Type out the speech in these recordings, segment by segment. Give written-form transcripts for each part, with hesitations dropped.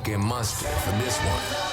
fucking mustard for this one.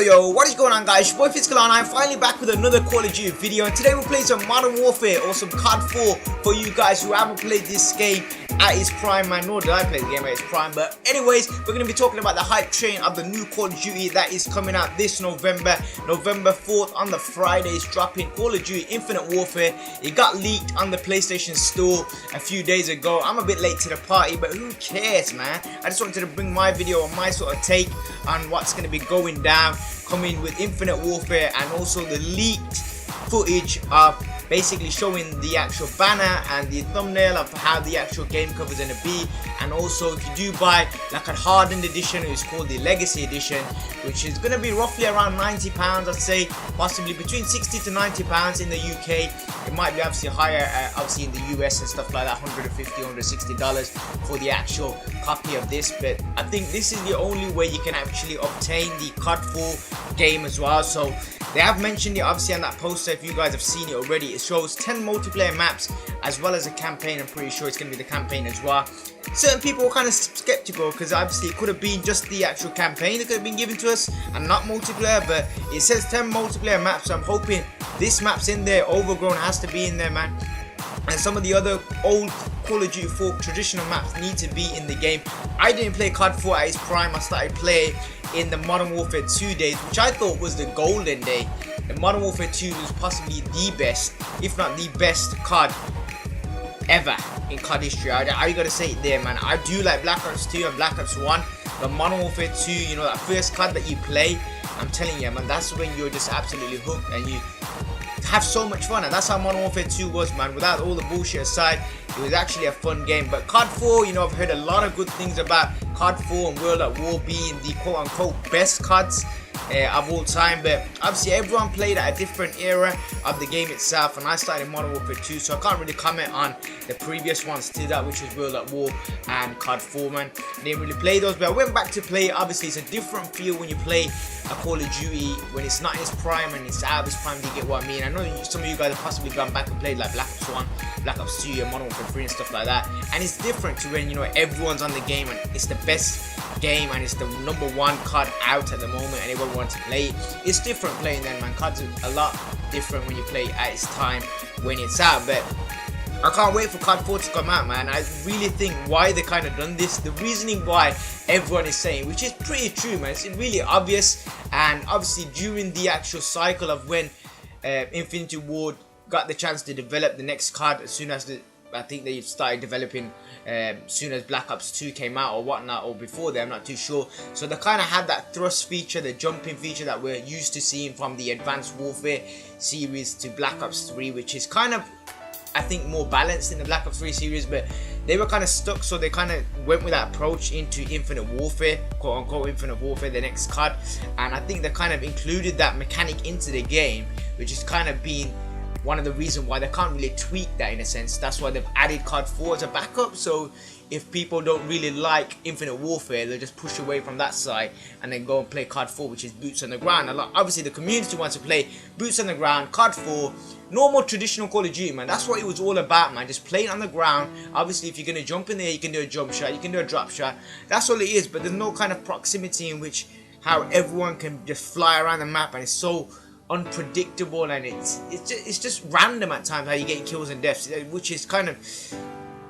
Yo, what is going on, guys? Your boy Fiscal, and I'm finally back with another Call of Duty video, and today we're playing some Modern Warfare or some COD4 for you guys who haven't played this game at its prime, man. Nor did I play the game at its prime, but anyways, we're going to be talking about the hype train of the new Call of Duty that is coming out this November 4th on the Fridays, dropping Call of Duty Infinite Warfare. It got leaked on the PlayStation Store a few days ago. I'm a bit late to the party, but who cares, man? I just wanted to bring my video on my sort of take on what's going to be going down, coming with Infinite Warfare, and also the leaked footage of basically showing the actual banner and the thumbnail of how the actual game cover is going to be. And also, if you do buy like a hardened edition, it's called the Legacy Edition, which is going to be roughly around £90, I'd say, possibly between £60 to £90 in the UK. It might be obviously higher, obviously in the US and stuff like that, $150, $160 for the actual copy of this. But I think this is the only way you can actually obtain the COD4 game as well. So they have mentioned it obviously on that poster. If you guys have seen it already, it shows 10 multiplayer maps as well as a campaign. I'm pretty sure it's going to be the campaign as well. Certain people were kind of skeptical because obviously it could have been just the actual campaign that could have been given to us and not multiplayer, but it says 10 multiplayer maps, so I'm hoping this map's in there. Overgrown has to be in there, man. And some of the other old Call of Duty 4 traditional maps need to be in the game. I didn't play COD4 at its prime. I started playing in the Modern Warfare 2 days, which I thought was the golden day. The Modern Warfare 2 was possibly the best, if not the best COD ever in COD history. I gotta say it there, man. I do like Black Ops 2 and Black Ops 1, but Modern Warfare 2, you know, that first COD that you play, I'm telling you, man, that's when you're just absolutely hooked and you have so much fun. And that's how Modern Warfare 2 was, man. Without all the bullshit aside, it was actually a fun game. But COD4, you know, I've heard a lot of good things about COD4 and World at War being the quote-unquote best CODs of all time. But obviously everyone played at a different era of the game itself, and I started Modern Warfare 2, so I can't really comment on the previous ones to that, which was World at War and COD4, man. I didn't really play those, but I went back to play it. Obviously it's a different feel when you play a Call of Duty when it's not in its prime and it's out of its prime. Do you get what I mean? I know some of you guys have possibly gone back and played like Black Ops 1, Black Ops 2 and Modern Warfare 3 and stuff like that, and it's different to when, you know, everyone's on the game and it's the best game and it's the #1 COD out at the moment and everyone wants to play it. It's different playing then, man. COD's a lot different when you play at its time when it's out. But I can't wait for COD4 to come out, man. I really think why they kind of done this, the reasoning why everyone is saying, which is pretty true, man. It's really obvious. And obviously during the actual cycle of when Infinity Ward got the chance to develop the next COD, as soon as I think they started developing soon as Black Ops 2 came out or whatnot, or before that, I'm not too sure. So they kind of had that thrust feature, the jumping feature that we're used to seeing from the Advanced Warfare series to Black Ops 3, which is kind of, I think, more balanced in the Black Ops 3 series. But they were kind of stuck, so they kind of went with that approach into Infinite Warfare, quote unquote Infinite Warfare, the next COD. And I think they kind of included that mechanic into the game, which has kind of been one of the reasons why they can't really tweak that in a sense. That's why they've added COD4 as a backup. So if people don't really like Infinite Warfare, they'll just push away from that side and then go and play COD4, which is boots on the ground. Obviously the community wants to play boots on the ground, COD4, normal traditional Call of Duty, man. That's what it was all about, man. Just playing on the ground. Obviously if you're going to jump in there, you can do a jump shot, you can do a drop shot. That's all it is. But there's no kind of proximity in which how everyone can just fly around the map, and it's so unpredictable, and it's just random at times how you get kills and deaths, which is kind of,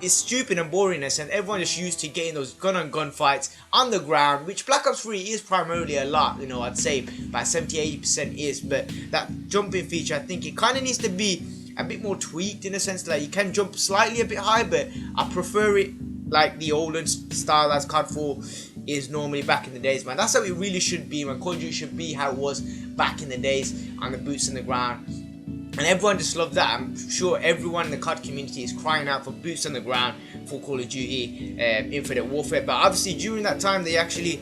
it's stupid and boringness, and everyone just used to getting those gun fights on the ground, which Black Ops 3 is primarily a lot, you know, I'd say about 70-80% is. But that jumping feature, I think it kind of needs to be a bit more tweaked in a sense. Like you can jump slightly a bit high, but I prefer it like the olden style as COD4 is normally back in the days, man. That's how it really should be, man. Call of Duty should be how it was back in the days, on the boots on the ground. And everyone just loved that. I'm sure everyone in the COD community is crying out for boots on the ground for Call of Duty Infinite Warfare. But obviously during that time they actually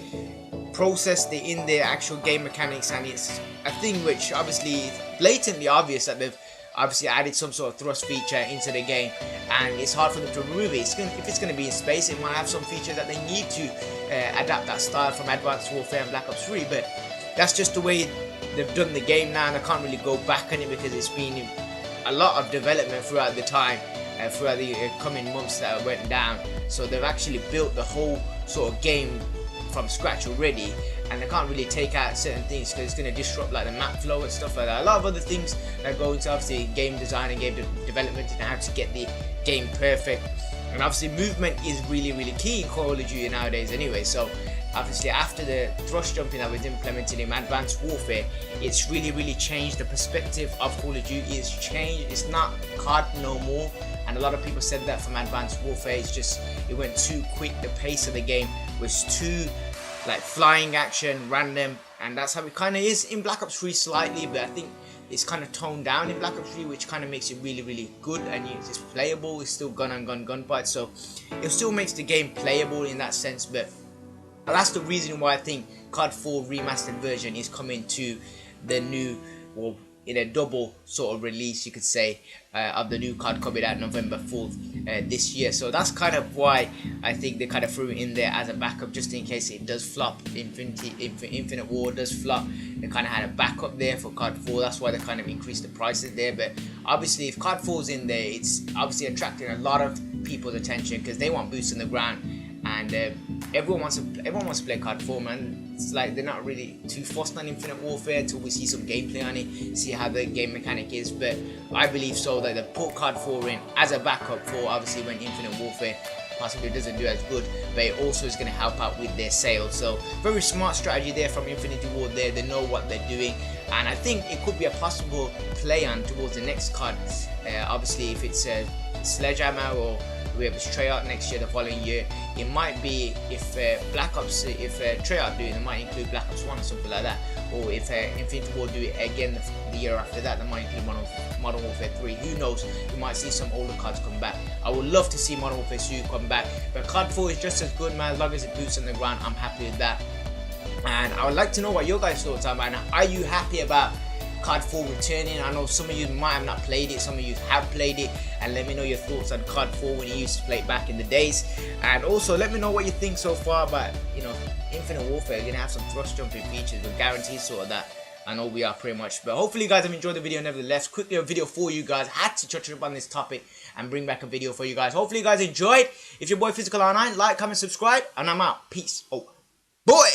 processed it in their actual game mechanics, and it's a thing which obviously is blatantly obvious that they've obviously added some sort of thrust feature into the game, and it's hard for them to remove it. If it's going to be in space, it might have some features that they need to adapt that style from Advanced Warfare and Black Ops 3, but that's just the way they've done the game now and I can't really go back on it because it's been a lot of development throughout the time and throughout the coming months that went down. So they've actually built the whole sort of game from scratch already, and they can't really take out certain things because it's going to disrupt like the map flow and stuff like that. A lot of other things that go into obviously game design and game development and how to get the game perfect. And obviously movement is really key in Call of Duty nowadays anyway. So obviously after the thrust jumping that was implemented in Advanced Warfare, it's really changed the perspective of Call of Duty. It's changed. It's not COD no more. And a lot of people said that from Advanced Warfare. It's just, it went too quick. The pace of the game was too like flying action, random, and that's how it kind of is in Black Ops 3 slightly, but I think it's kind of toned down in Black Ops 3, which kind of makes it really good, and it's playable. It's still gun and gunfight, so it still makes the game playable in that sense. But that's the reason why I think COD4 Remastered version is coming to the new, well, in a double sort of release, you could say, of the new COD coming out November 4th this year. So that's kind of why I think they kind of threw it in there as a backup, just in case it does flop. Infinite War does flop. They kind of had a backup there for COD 4. That's why they kind of increased the prices there. But obviously, if COD 4 is in there, it's obviously attracting a lot of people's attention because they want boots on the ground, and everyone wants to play COD 4, man. It's like they're not really too fussed on Infinite Warfare until we see some gameplay on it, see how the game mechanic is. But I believe so that they put COD 4 in as a backup for obviously when Infinite Warfare possibly doesn't do as good, but it also is going to help out with their sales. So very smart strategy there from Infinity Ward there. They know what they're doing, and I think it could be a possible play on towards the next COD. Obviously, if it's Sledgehammer or we have a Treyarch next year, the following year, it might be if Black Ops, if Treyarch do it, they might include Black Ops 1 or something like that, or if Infinity Ward do it again the year after that, they might include Modern Warfare 3. Who knows? You might see some older CODs come back. I would love to see Modern Warfare 2 come back, but COD 4 is just as good, man. As long as it boots on the ground, I'm happy with that. And I would like to know what your guys' thoughts are, man. Are you happy about COD 4 returning? I know some of you might have not played it, some of you have played it, and let me know your thoughts on COD 4 when you used to play it back in the days. And also let me know what you think so far about, you know, Infinite Warfare. You're gonna have some thrust jumping features, we're guaranteed sort of that. I know we are pretty much, but hopefully you guys have enjoyed the video nevertheless. Quickly a video for you guys, had to touch up on this topic and bring back a video for you guys. Hopefully you guys enjoyed. If your boy Physical R9, like, comment, subscribe, and I'm out. Peace. Oh boy.